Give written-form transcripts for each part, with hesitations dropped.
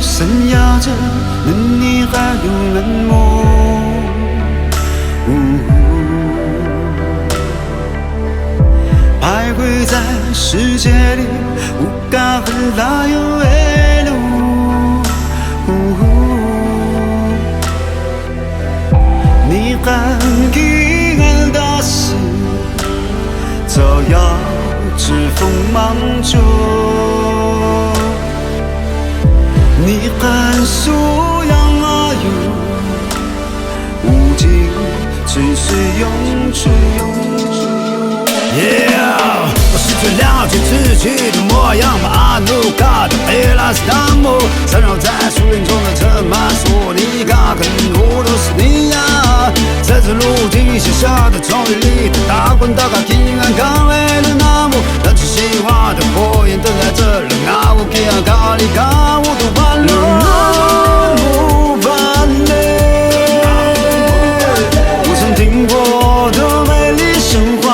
闪耀着的你还有冷漠。徘徊在世界里，无感恨哪有围路。你很遗憾的是，早要栉风芒中。你很疏养而又无尽追随永驻。Yeah， 我试着了解自己的模样，把阿努卡的贝拉斯坦姆缠绕在树林中的藤蔓，索尼卡跟路都是你呀。在这路径写下的终于里，大滚大卡平安康威的那幕，燃起希望的火焰等待着人啊！我给啊卡里卡，我都完了。我曾听过的美丽神话。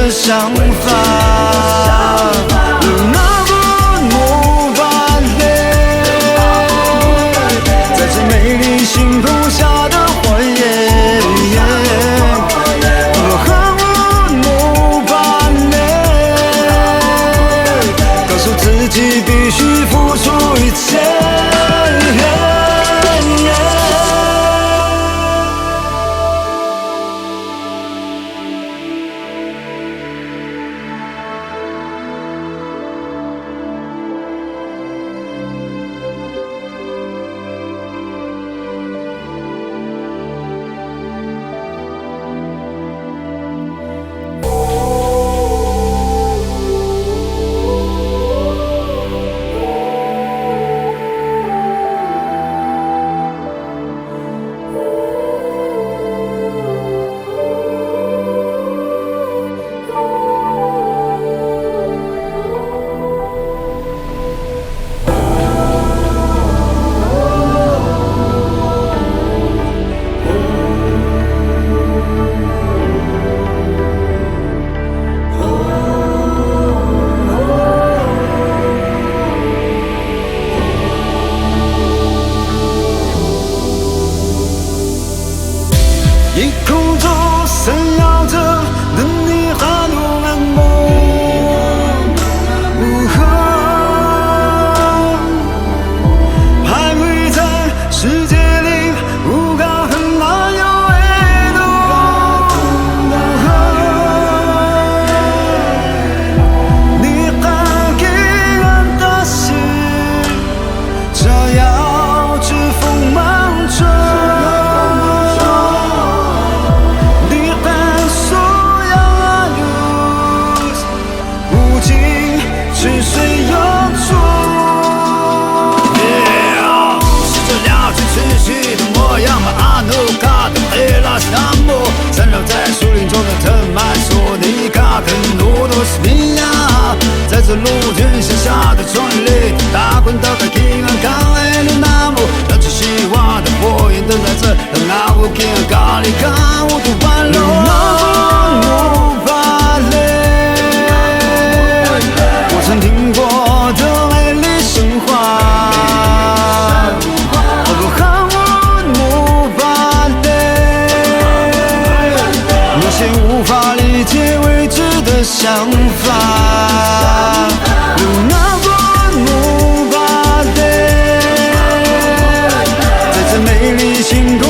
想法，那不努巴雷，在这美丽星空下的花园，我努巴雷，告诉自己必须付出一切。夜空中闪耀着的你还有冷漠。徘徊在世界里，无感恨哪有围路。你还给人的是照耀着锋芒中。追随永驻。Yeah， 试着了解自己的模样，把阿努卡的贝拉斯坦姆缠绕在树林中的藤蔓，索尼卡跟路都是你呀。在这路径写下的终于里，大滚大开平安康威的那幕，燃起希望的火焰等待着让阿乌基和咖喱卡我都完了。曾听过的美丽神话，那些无法理解未知的想法，在这美丽星空。